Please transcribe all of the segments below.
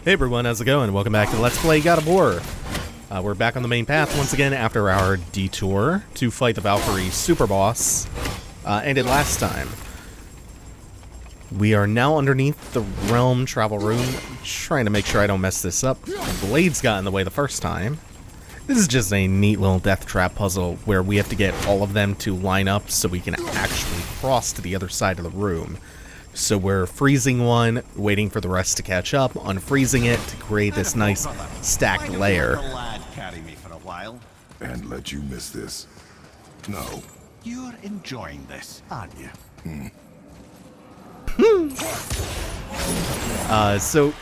Hey everyone, how's it going? Welcome back to Let's Play God of War. We're back on the main path once again after our detour to fight the Valkyrie super boss ended last time. We are now underneath the realm travel room, trying to make sure I don't mess this up. The blades got in the way the first time. This is just a neat little death trap puzzle where we have to get all of them to line up so we can actually cross to the other side of the room. So we're freezing one, waiting for the rest to catch up, unfreezing it to create this nice stacked layer. Carry me for a while. And let you miss this. No. You're enjoying this, aren't you? So,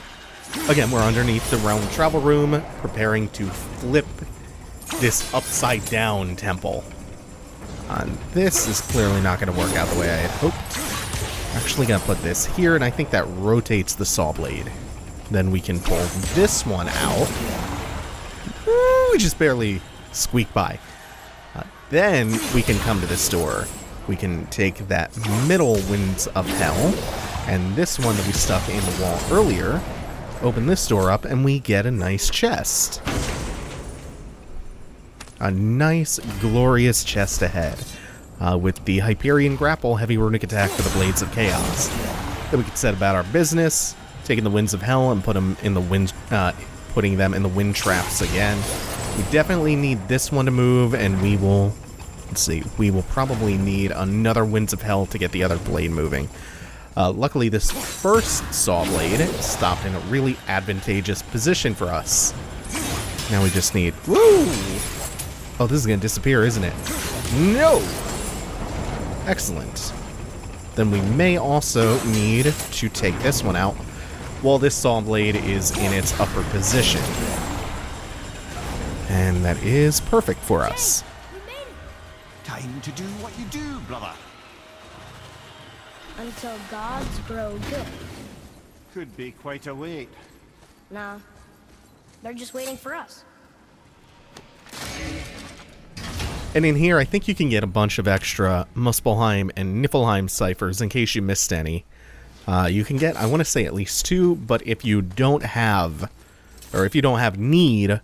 again, we're underneath the realm travel room, preparing to flip this upside down temple. This is clearly not going to work out the way I had hoped. Actually gonna put this here, and I think that rotates the saw blade. Then we can pull this one out. We just barely squeak by. Then we can come to this door. We can take that middle Winds of Hell, and this one that we stuck in the wall earlier, open this door up, and we get a nice chest. A nice, glorious chest ahead. With the Hyperion Grapple heavy runic attack for the Blades of Chaos. Then we can set about our business, taking the Winds of Hell and putting them in the wind traps again. We definitely need this one to move, and we will, let's see, we will probably need another Winds of Hell to get the other blade moving. Luckily, this first saw blade stopped in a really advantageous position for us. Now we just need, woo! Oh, this is gonna disappear, isn't it? No! Excellent. Then we may also need to take this one out while this saw blade is in its upper position. And that is perfect for us. Time to do what you do, brother. Until gods grow good. Could be quite a wait. Nah, they're just waiting for us. And in here, I think you can get a bunch of extra Muspelheim and Niflheim ciphers in case you missed any. You can get, I want to say at least 2, but if you don't have, or if you don't have need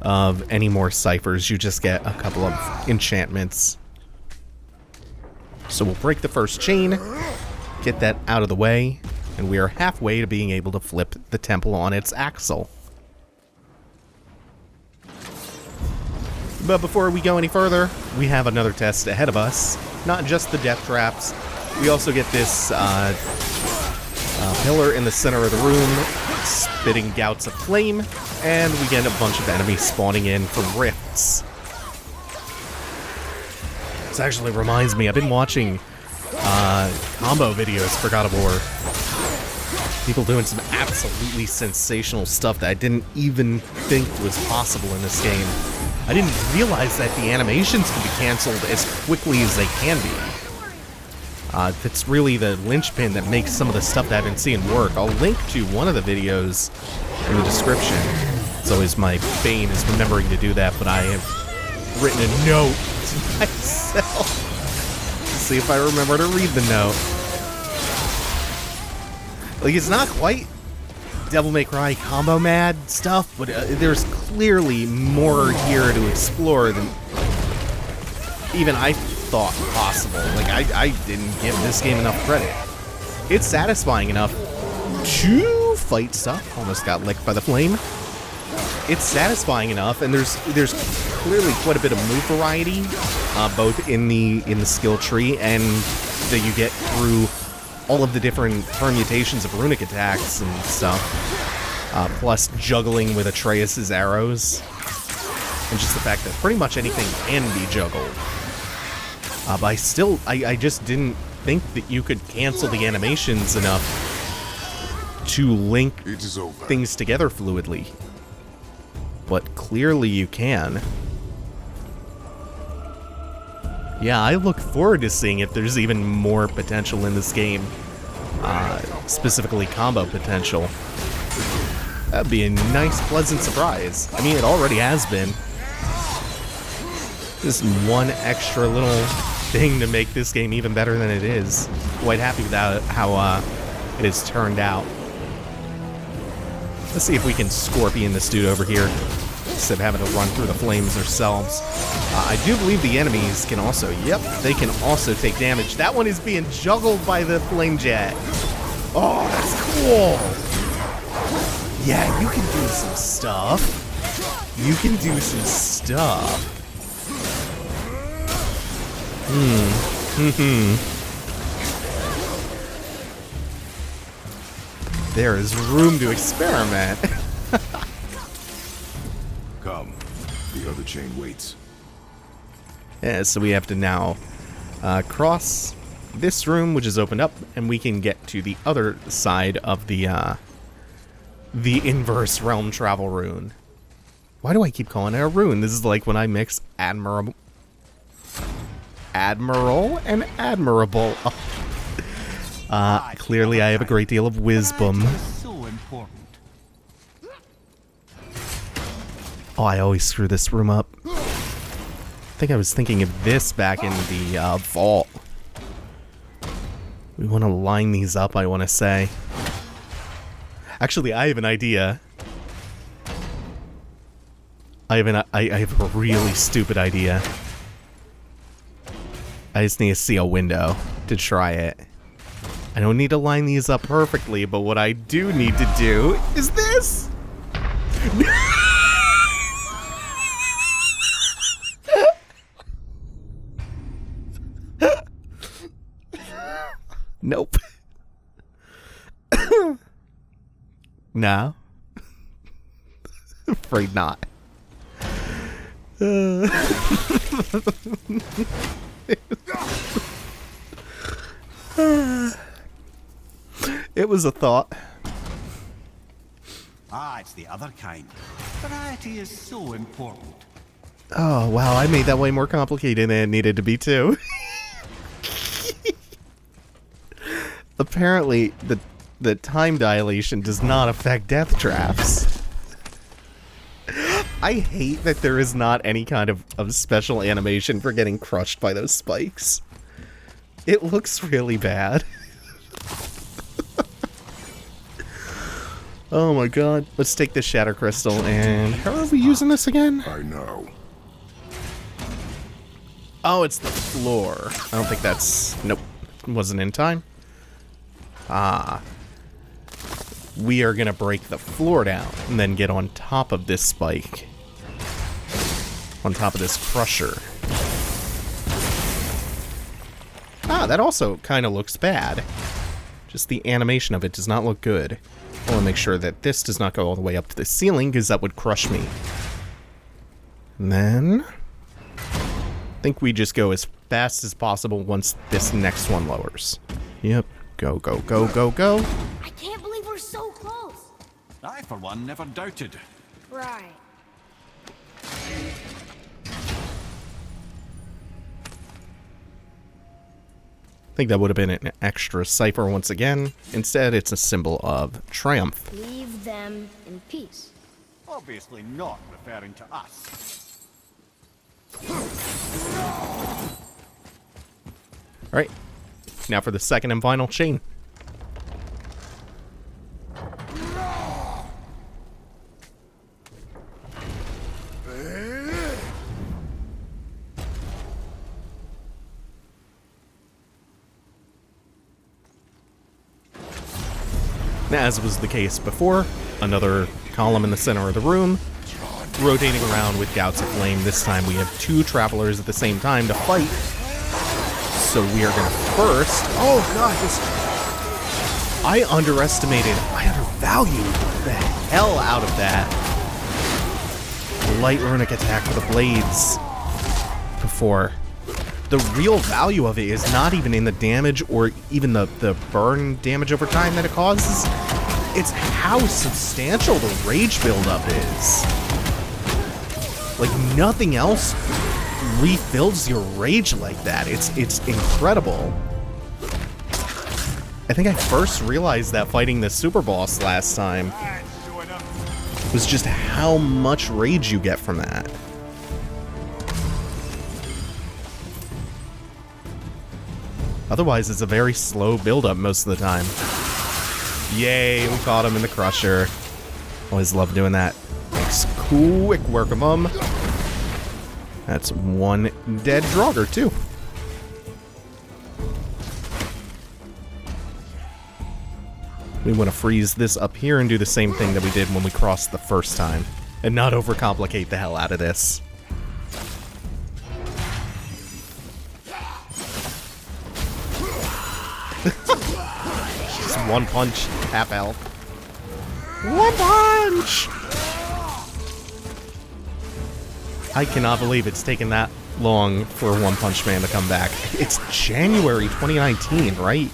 of any more ciphers, you just get a couple of enchantments. So we'll break the first chain, get that out of the way, and we are halfway to being able to flip the temple on its axle. But before we go any further, we have another test ahead of us. Not just the death traps, we also get this pillar in the center of the room, spitting gouts of flame, and we get a bunch of enemies spawning in from rifts. This actually reminds me, I've been watching combo videos for God of War. People doing some absolutely sensational stuff that I didn't even think was possible in this game. I didn't realize that the animations can be cancelled as quickly as they can be. That's really the linchpin that makes some of the stuff that I've been seeing work. I'll link to one of the videos in the description. It's always my bane is remembering to do that, but I have written a note to myself to see if I remember to read the note. Like, it's not quite Devil May Cry combo mad stuff, but there's clearly more here to explore than even I thought possible. Like, I didn't give this game enough credit. It's satisfying enough to fight stuff. Almost got licked by the flame. It's satisfying enough, and there's clearly quite a bit of move variety, both in the skill tree and that you get through all of the different permutations of runic attacks and stuff, plus juggling with Atreus' arrows, and just the fact that pretty much anything can be juggled. But I just didn't think that you could cancel the animations enough to link things together fluidly. But clearly you can. Yeah, I look forward to seeing if there's even more potential in this game. Specifically combo potential. That'd be a nice, pleasant surprise. I mean, it already has been. Just one extra little thing to make this game even better than it is. Quite happy with how it has turned out. Let's see if we can scorpion this dude over here instead of having to run through the flames ourselves. I do believe the enemies can also, yep, they can also take damage. That one is being juggled by the flame jet. Oh, that's cool. Yeah, you can do some stuff. You can do some stuff. There is room to experiment. Come. The other chain waits. Yeah, so we have to now cross this room, which is opened up, and we can get to the other side of the inverse realm travel rune. Why do I keep calling it a rune? This is like when I mix admiral and admirable. Clearly I have a great deal of wisdom. So important. Oh, I always screw this room up. I think I was thinking of this back in the vault. We want to line these up, I want to say. Actually, I have an idea. I have a really stupid idea. I just need to see a window to try it. I don't need to line these up perfectly, but what I do need to do is this! Nope. No. Afraid not. It was a thought. Ah, it's the other kind. Variety is so important. Oh, wow, I made that way more complicated than it needed to be, too. Apparently, the time dilation does not affect death traps. I hate that there is not any kind of special animation for getting crushed by those spikes. It looks really bad. Oh my god. Let's take this Shatter Crystal and... How are we using this again? I know. Oh, it's the floor. I don't think that's... Nope. Wasn't in time. Ah. We are gonna break the floor down and then get on top of this spike. On top of this crusher. Ah, that also kind of looks bad. Just the animation of it does not look good. I want to make sure that this does not go all the way up to the ceiling, because that would crush me. And then... I think we just go as fast as possible once this next one lowers. Yep. Go, go, go, go, go. I can't believe we're so close. I, for one, never doubted. Right. I think that would have been an extra cipher once again. Instead, it's a symbol of triumph. Leave them in peace. Obviously not referring to us. Alright. Now for the second and final chain. As was the case before, another column in the center of the room, rotating around with gouts of flame. This time we have two travelers at the same time to fight. So we are going to first... Oh god, this... I undervalued the hell out of that light runic attack with the blades before. The real value of it is not even in the damage or even the burn damage over time that it causes. It's how substantial the rage buildup is. Like, nothing else refills your rage like that. It's incredible. I think I first realized that fighting the super boss last time was just how much rage you get from that. Otherwise, it's a very slow build-up most of the time. Yay, we caught him in the crusher. Always love doing that. Nice quick work of them. That's one dead Draugr, too. We want to freeze this up here and do the same thing that we did when we crossed the first time. And not overcomplicate the hell out of this. Just one punch, half health. One punch! I cannot believe it's taken that long for One Punch Man to come back. It's January 2019, right?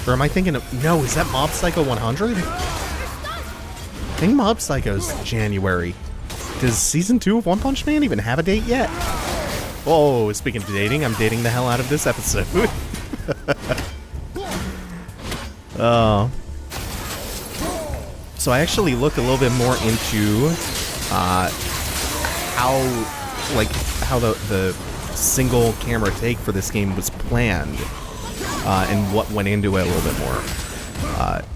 Or am I thinking of... No, is that Mob Psycho 100? I think Mob Psycho's January. Does Season 2 of One Punch Man even have a date yet? Oh, speaking of dating, I'm dating the hell out of this episode. Oh. So I actually looked a little bit more into how the single camera take for this game was planned. And what went into it a little bit more.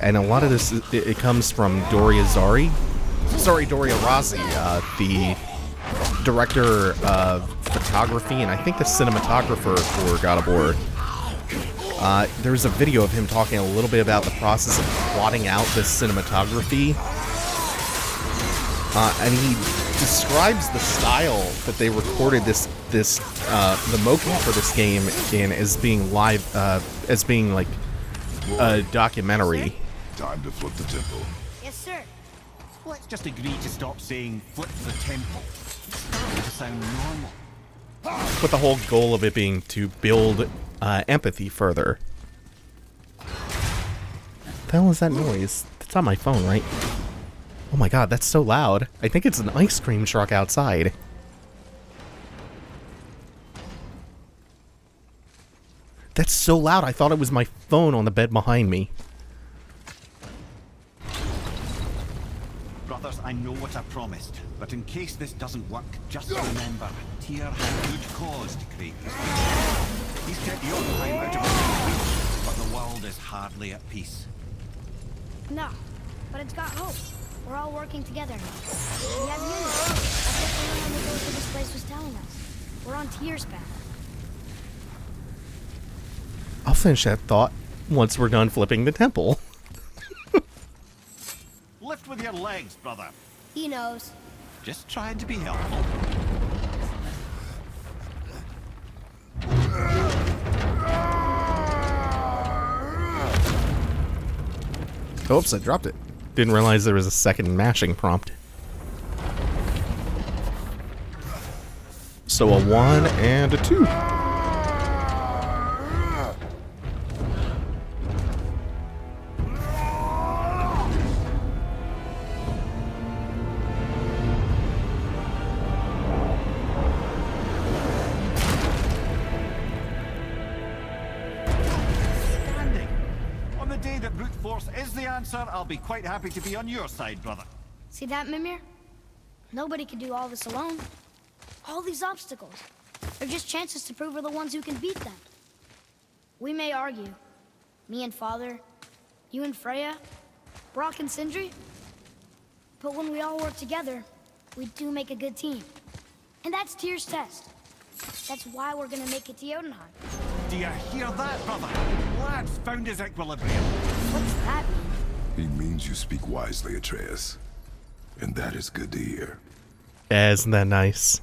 And a lot of this, it comes from Doria Rossi, the director of photography, and I think the cinematographer for God of War. There's a video of him talking a little bit about the process of plotting out this cinematography. And he describes the style that they recorded the mocap for this game in as being live, as being like a documentary. Time to flip the temple. Yes, sir. Let's just agree to stop saying flip the temple. It's starting to sound normal. With the whole goal of it being to build empathy further. What the hell is that noise? It's on my phone, right? Oh my god, that's so loud. I think it's an ice cream truck outside. That's so loud, I thought it was my phone on the bed behind me. Brothers, I know what I promised, but in case this doesn't work, just remember, Tyr had good cause to create this place. He's kept Jotunheim out of our reach, but the world is hardly at peace. No, but it's got hope. We're all working together now. We have unity. That's what the man on the road to this place was telling us. We're on Tyr's path. I'll finish that thought once we're done flipping the temple. Lift with your legs, brother. He knows. Just trying to be helpful. Oops, I dropped it. Didn't realize there was a second mashing prompt. So a 1 and a 2. I'll be quite happy to be on your side, brother. See that, Mimir? Nobody can do all this alone. All these obstacles. They're just chances to prove we're the ones who can beat them. We may argue. Me and Father, you and Freya, Brock and Sindri. But when we all work together, we do make a good team. And that's Tyr's test. That's why we're gonna make it to Jotunheim. Do you hear that, brother? Lad's found his equilibrium. What's that mean? He means you speak wisely, Atreus. And that is good to hear. Isn't that nice?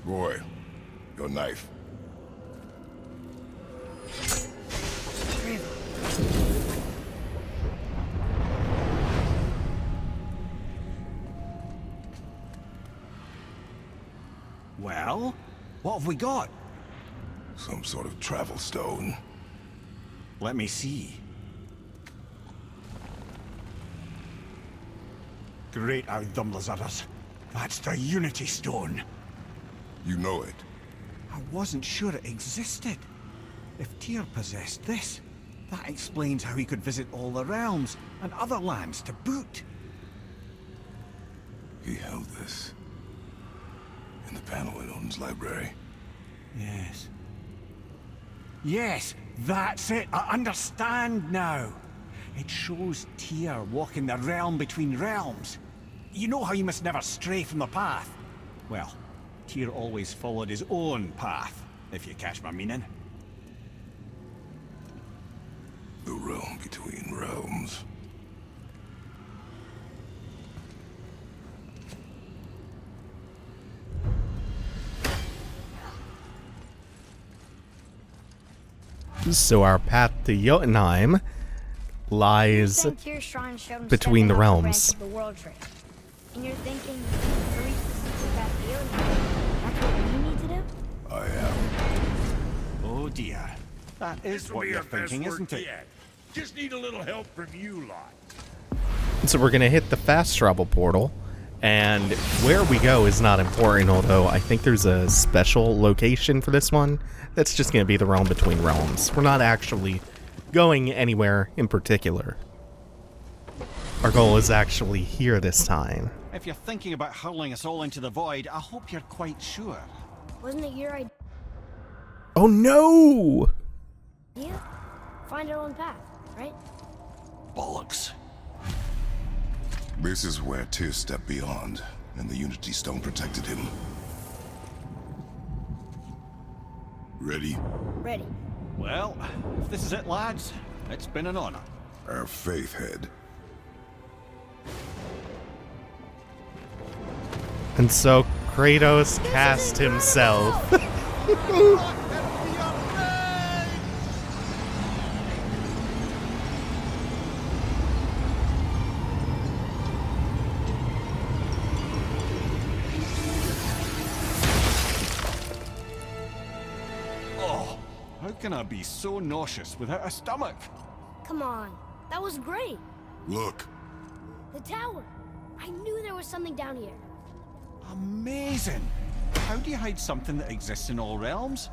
Roy, your knife. Well, what have we got? Some sort of travel stone. Let me see. Great Audumlazaras. That's the Unity Stone. You know it. I wasn't sure it existed. If Tyr possessed this, that explains how he could visit all the realms and other lands to boot. He held this in the panel in Odin's library. Yes. Yes, that's it. I understand now. It shows Tyr walking the realm between realms. You know how you must never stray from the path? Well, Tyr always followed his own path, if you catch my meaning. The realm between realms. So our path to Jotunheim lies between the realms. And you're thinking, to reach the secret path to Jotunheim, that's what we need to do? I am. Oh dear. That is what you're thinking, isn't it? Just need a little help from you lot. So we're gonna hit the fast travel portal, and where we go is not important, although I think there's a special location for this one. That's just gonna be the realm between realms. We're not actually going anywhere in particular. Our goal is actually here this time. If you're thinking about hurling us all into the void, I hope you're quite sure. Wasn't it your idea? Oh no! Find our own path, right? Bollocks. This is where Tyr stepped beyond, and the Unity Stone protected him. Ready? Ready. Well, if this is it, lads, it's been an honor. Our faith head. And so Kratos cast himself. Oh, how can I be so nauseous without a stomach? Come on. That was great. Look. The tower. I knew there was something down here. Amazing! How do you hide something that exists in all realms?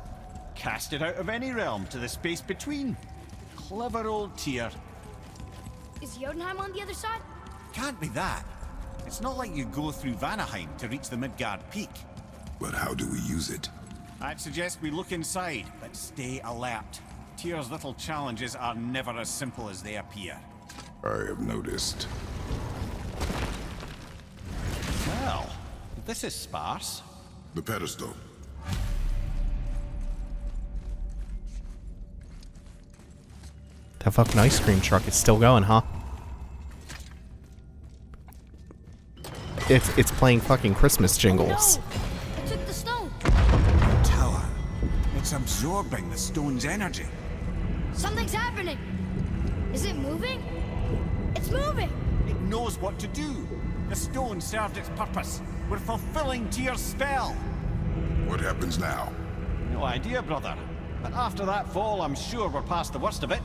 Cast it out of any realm to the space between. Clever old Tyr. Is Jotunheim on the other side? Can't be that. It's not like you go through Vanaheim to reach the Midgard Peak. But how do we use it? I'd suggest we look inside, but stay alert. Tyr's little challenges are never as simple as they appear. I have noticed. Well, this is sparse. The pedestal. That fucking ice cream truck is still going, huh? It's playing fucking Christmas jingles. No! It took the stone. Tower. It's absorbing the stone's energy. Something's happening. Is it moving? It's moving. It knows what to do. The stone served its purpose. We're fulfilling Tyr's spell. What happens now? No idea, brother. But after that fall, I'm sure we're past the worst of it.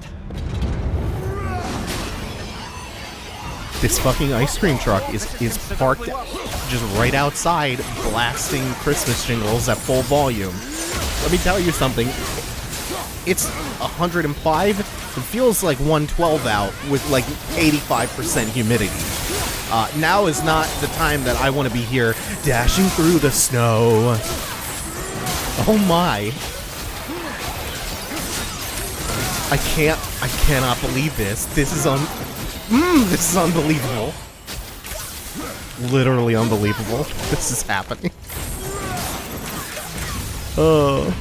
This fucking ice cream truck is parked just right outside, blasting Christmas jingles at full volume. Let me tell you something. It's 105. It feels like 112 out with like 85% humidity. Now is not the time that I want to be here dashing through the snow. Oh my. I cannot believe this. This is unbelievable. Literally unbelievable. This is happening. Oh.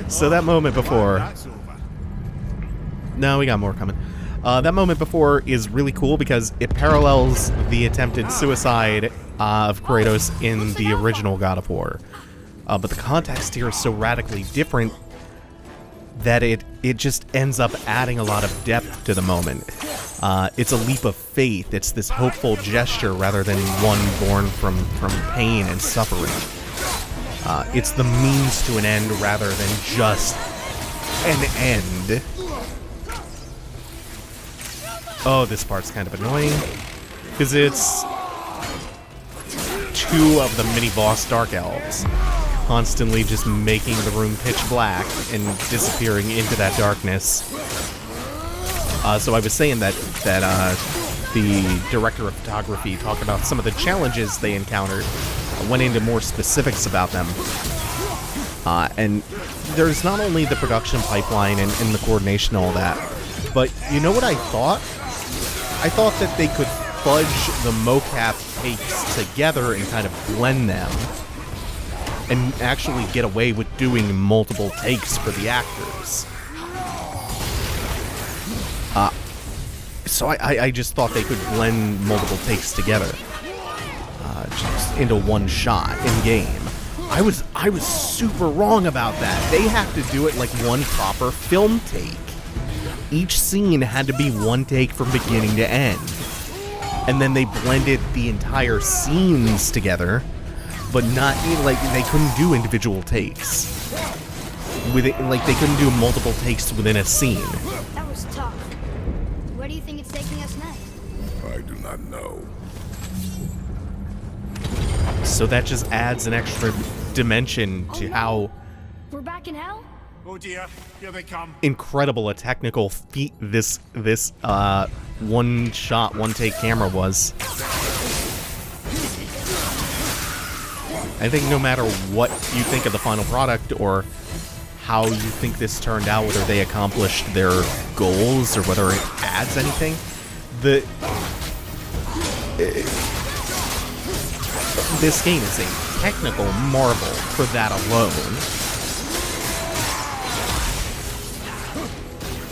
So that moment before... No, we got more coming. That moment before is really cool because it parallels the attempted suicide of Kratos in the original God of War. But the context here is so radically different that it just ends up adding a lot of depth to the moment. It's a leap of faith. It's this hopeful gesture rather than one born from pain and suffering. It's the means to an end rather than just an end. Oh, this part's kind of annoying because it's two of the mini-boss Dark Elves. constantly just making the room pitch black and disappearing into that darkness. So I was saying that the director of photography talked about some of the challenges they encountered, went into more specifics about them. And there's not only the production pipeline and the coordination and all that, but you know what I thought? I thought that they could fudge the mocap takes together and kind of blend them and actually get away with doing multiple takes for the actors. So I just thought they could blend multiple takes together just into one shot in game. I was super wrong about that. They have to do it like one proper film take. Each scene had to be one take from beginning to end. And then they blended the entire scenes together, but not, like, they couldn't do individual takes. Like, they couldn't do multiple takes within a scene. That was tough. Where do you think it's taking us next? I do not know. So that just adds an extra dimension to how We're back in hell? Oh dear, here they come. incredible a technical feat this one shot, one take camera was. I think no matter what you think of the final product or how you think this turned out, whether they accomplished their goals or whether it adds anything, this game is a technical marvel for that alone.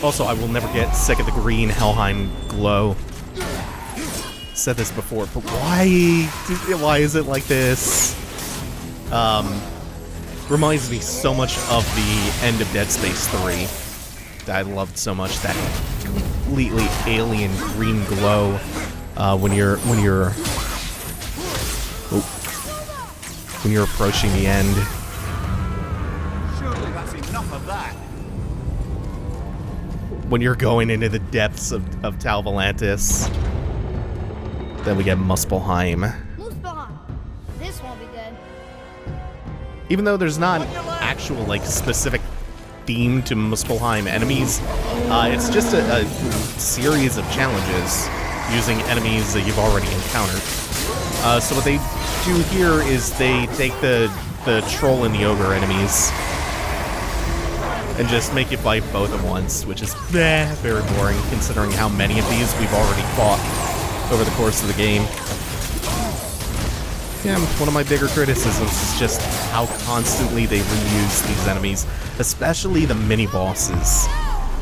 Also, I will never get sick of the green Helheim glow. Said this before, but why is it like this? Reminds me so much of the end of Dead Space 3 that I loved so much. That completely alien green glow when you're approaching the end. Surely that's enough of that. When you're going into the depths of Tal Volantis. Then we get Muspelheim. Muspelheim. This won't be good. Even though there's not an actual, like, specific theme to Muspelheim enemies, it's just a series of challenges using enemies that you've already encountered. So what they do here is they take the troll and the ogre enemies and just make you fight both at once, which is very boring considering how many of these we've already fought over the course of the game. Yeah, one of my bigger criticisms is just how constantly they reuse these enemies, especially the mini-bosses.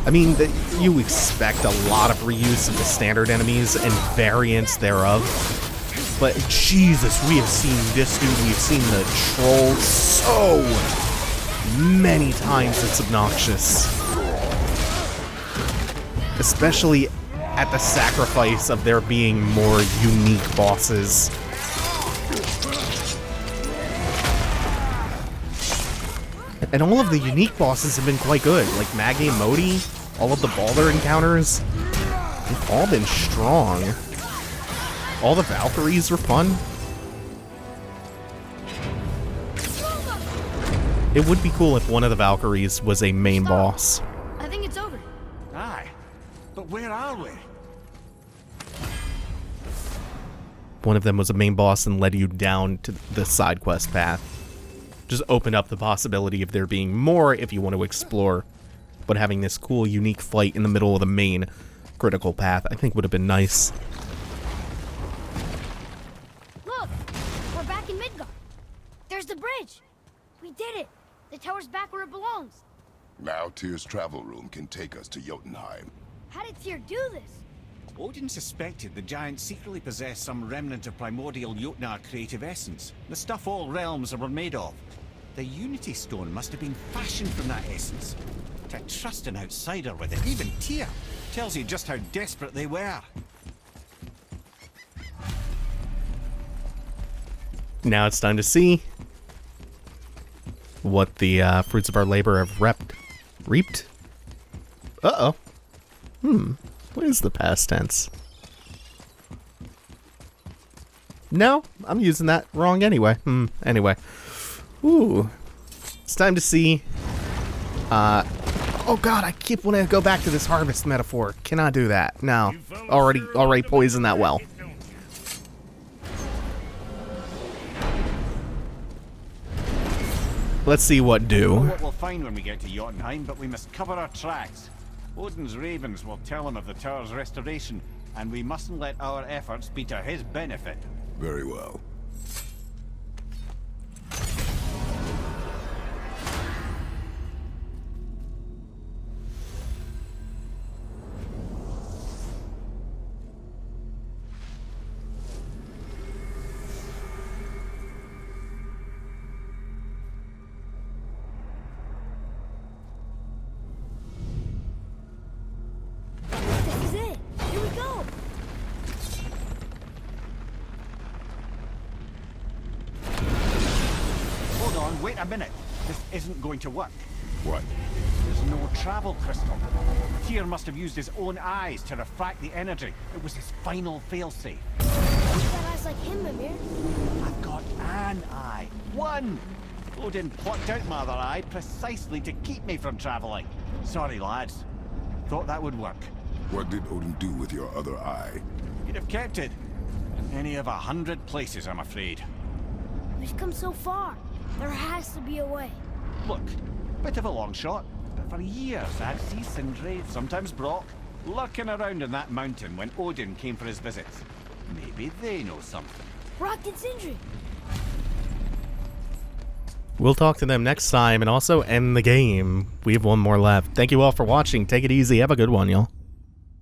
I mean, you expect a lot of reuse of the standard enemies and variants thereof, but Jesus, we have seen this dude, we've seen the troll so many times it's obnoxious. Especially at the sacrifice of there being more unique bosses. And all of the unique bosses have been quite good, like Maggie and Modi, all of the Baldur encounters, they've all been strong. All the Valkyries were fun. It would be cool if one of the Valkyries was a main boss. I think it's over. Aye. But where are we? One of them was a main boss and led you down to the side quest path. Just opened up the possibility of there being more if you want to explore. But having this cool, unique fight in the middle of the main critical path, I think would have been nice. Look! We're back in Midgard. There's the bridge. We did it. The tower's back where it belongs. Now Tyr's travel room can take us to Jotunheim. How did Tyr do this? Odin suspected the giants secretly possessed some remnant of primordial Jotnar creative essence, the stuff all realms were made of. The Unity Stone must have been fashioned from that essence. To trust an outsider with it, even Tyr, tells you just how desperate they were. Now it's time to see what the fruits of our labor have reaped. Uh-oh. What is the past tense? No, I'm using that wrong anyway. Anyway. Ooh, It's time to see. Oh god, I keep wanting to go back to this harvest metaphor. Cannot do that. No. Already poisoned that well. Let's see what I don't know do. what we'll find when we get to Jotunheim, but we must cover our tracks. Odin's ravens will tell him of the tower's restoration, and we mustn't let our efforts be to his benefit. Very well. This is it. Here we go. Hold on, wait a minute. This isn't going to work. What? There's no travel crystal. Tyr must have used his own eyes to refract the energy. It was his final failsafe. You've got eyes like him, Mimir. I've got an eye. One! Odin plucked out my other eye precisely to keep me from traveling. Sorry, lads. Thought that would work. What did Odin do with your other eye? You'd have kept it. In any of 100 places, I'm afraid. We've come so far. There has to be a way. Look, bit of a long shot, but for years I'd see Sindri, sometimes Brock, lurking around in that mountain when Odin came for his visits. Maybe they know something. Brock and Sindri. We'll talk to them next time and also end the game. We have one more left. Thank you all for watching. Take it easy. Have a good one, y'all.